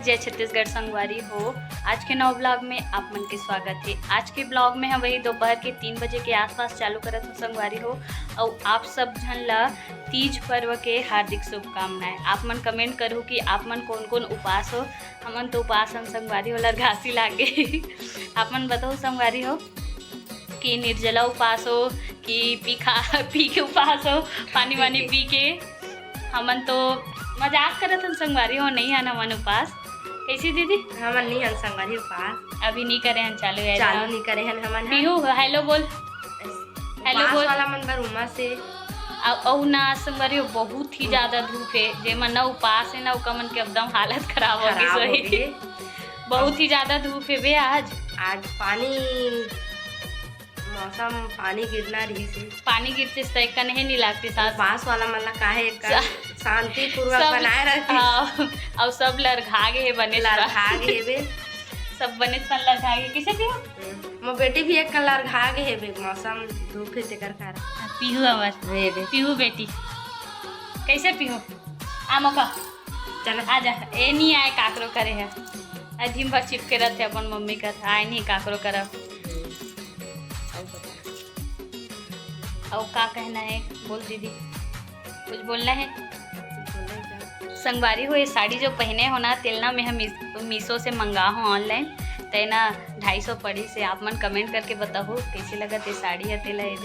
जय छत्तीसगढ़ संगवारी हो। आज के नव ब्लॉग में आप मन के स्वागत है। आज के ब्लॉग में हम वही दोपहर के 3 बजे के आसपास चालू करत हो संगवारी हो। और आप सब जन ला तीज पर्व के हार्दिक शुभकामनाएं। आप मन कमेंट करो कि आप मन कौन कौन उपास हो। हमन तो उपास हम संगवारी हो लरघासी लागे आप मन बताओ संगवारी हो कि निर्जला उपास हो कि पी के उपास हो, पानी वानी पी के। हमन तो मजाक करत हन संगवारी हो, नहीं हन हमन उपास। कैसी दीदी? हमन नहीं हन संगवारी उपास, अभी नहीं करे हन, चालू नहीं करे हन हमन। पीहू हेलो बोल, हेलो बोल वाला मन बर उमा से औ ना संगवारी हो। बहुत ही ज्यादा धूप है, जे मन ना उपास है ना उका मन के एकदम हालत खराब हो गई। बहुत ही ज्यादा धूप है बे। आज पानी मौसम पानी गिरना रही से पानी गिरते तक नहीं लगती सांस। पास वाला मतलब काहे शांति पूर्वक बनाए रहती। और सब लरघा गे है, बने लरघा गे बे सब बने सन लरघा गे। किसे पियो? मो बेटी भी एक लरघा गे है बे, मौसम धूप है तेकर कारण। पीहू आवाज रे बे, पीहू बेटी कैसे पीहू? आ मौका चल आ जा। ए नहीं आए काकरो करे है, दिन भर चिपके रहते अपन मम्मी का। आए नहीं काकरो करब। और का कहना है बोल दीदी, कुछ बोलना है? संगवारी हो ये साड़ी जो पहने हो ना तेलना में हम मीशो से मंगा हो ऑनलाइन, तेना 250 पड़ी से। आप मन कमेंट करके बताओ कैसी लगा ते साड़ी है तेला। ये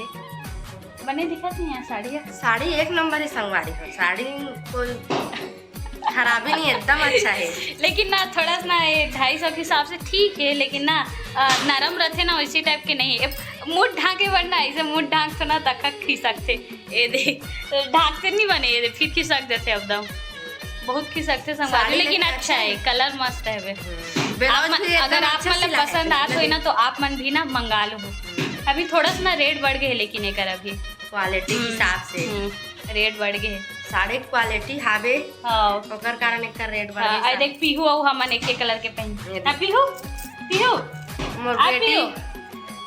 बने दिखत नहीं है साड़ी है। साड़ी एक नंबर है संगवारी हो, साड़ी कोई खराबी नहीं, एकदम अच्छा है। लेकिन ना थोड़ा सा ना 250 के हिसाब से ठीक है, लेकिन ना नरम रहते ना वैसी टाइप के नहीं। मुँह ढाके वरना ऐसे मुँह ढाक तो ना तक खिसकते। ये देख ढाकते नहीं बने, ये फिर खिसक जाते एकदम, बहुत खिसकते संगवारी। लेकिन अच्छा है, कलर मस्त है वे। अगर आप मतलब पसंद आते हो ना तो आप मन भी ना मंगा लो। अभी थोड़ा सा ना रेट बढ़ गए, लेकिन एक अभी क्वालिटी हिसाब से रेट बढ़ गए। साड़ी क्वालिटी हावे ओकर कारण एक रेट बढ़ गया। आई देख पीहू और हमन एक कलर के पहन। हां पीहू पीहू मोर बेटी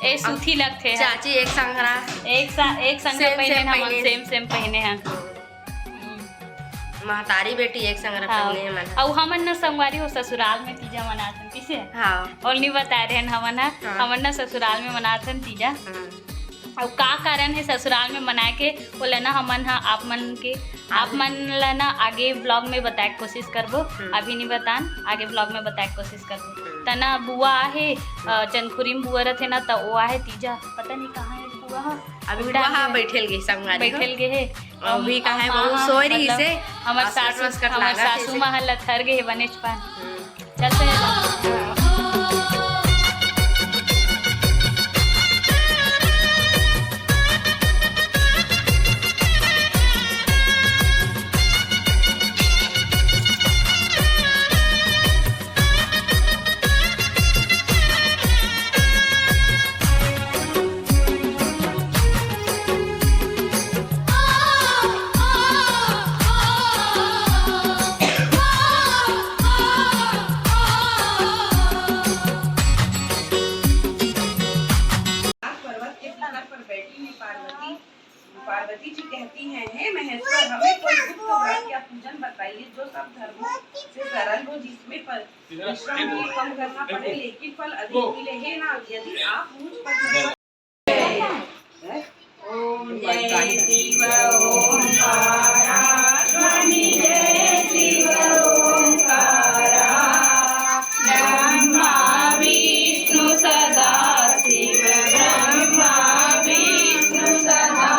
ए सूथी लगते हैं। चाची एक संगरा एक संग पहने हम सेम पहने हैं। महतारी बेटी एक संगरा पहने मन। और हमन ना संगवारी हो ससुराल में तीजा मनाथन किसे। हां और नहीं बता रहे हैं हमन ना ससुराल में मनाथन तीजा। और का कारण है ससुराल में मनाए के बोले ना हमन आप मन ला ना आगे ब्लॉग में बताए कोशिश करबो। अभी नहीं बतान, आगे ब्लॉग में बताए कोशिश करबो। तना बुआ है चंदखुरी में बुआ रथे ना, तो वो आहे तीजा पता नहीं कहाँ है बुआ। अभी बुआ बैठल गई संगवारी बैठल गए है। अभी कहाँ है बहुत सोई रही से। हमर सासू माँ लथर गए बनेच पान चलते। पार्वती जी कहती हैं, हे महेश्वर, हमें कोई गुप्त व्रत या पूजन बताइए जो सब धर्मों से सरल हो, जिसमें परिश्रम भी कम करना पड़े लेकिन फल अधिक मिले। हे नाथ, यदि आप मुझ पर ओम जय शिव ओंकारा ध्वनि जय शिव ओंकारा ब्रह्मा विष्णु सदा शिव ब्रह्मा विष्णु सदा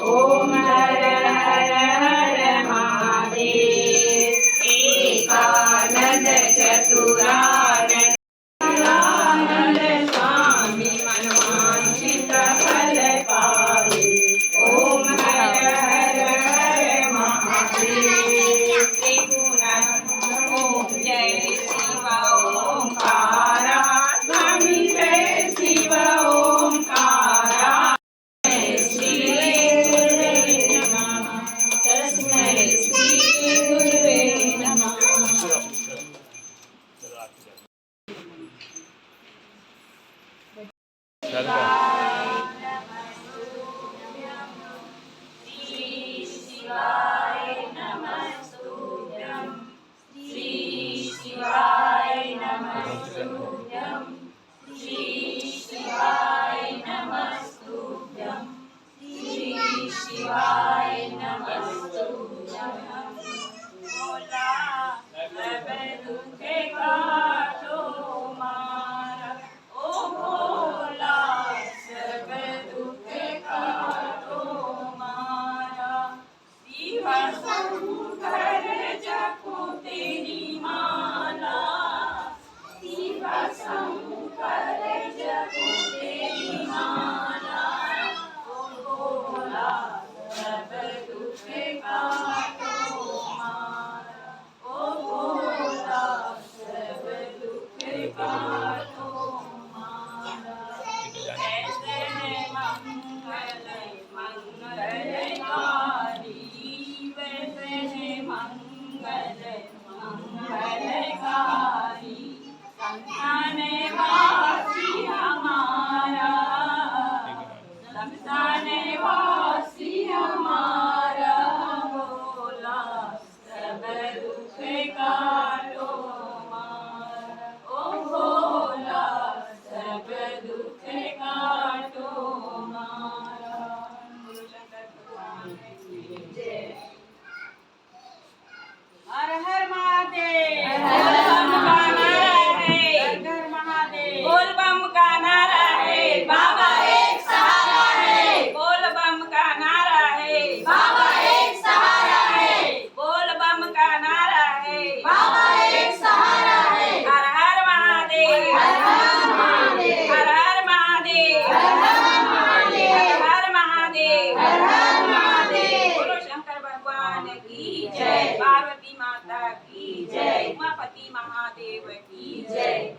ओम हर हर हर महादेव एकानंद चतुरानंद स्वामी मनवांछित फल पावे। ओम हर हर हर महादेव ओम जय शिव ओंकारा ध्वनि जय शिव ओंकारा शिवाय नमस्तुभ्यं श्री शिवाय नमस्तुभ्यं श्री शिवाय नमस्तुभ्यं भोला सब दुख काटो मारा ओ भोला सब दुख काटो मारा शिव शंकर जपो तेरी माला शिव शंकर जपो तेरी माला ओ भोला सब दुख काटो मारा ओ भोला सब दुख काटो मारा ऐसे मंगल मंगलकारी वैसे मंगल मंगलकारी संतान वासी हमारा संतान वासी हमारा भोला सब दुख काटो मारा ओ भोला सब दुख काटो मारा बोलो शंकर भगवान की जय। हर हर महादेव बोल बम का नारा है बाबा एक सहारा है बोल बम का नारा है बाबा एक सहारा है बोल बम का नारा है बाबा एक सहारा है हर हर महादेव हर हर महादेव हर हर महादेव हर हर महादेव हर हर महादेव हर हर महादेव बोलो शंकर भगवान की जय पार्वती माता की जय उमापति महादेव की जय।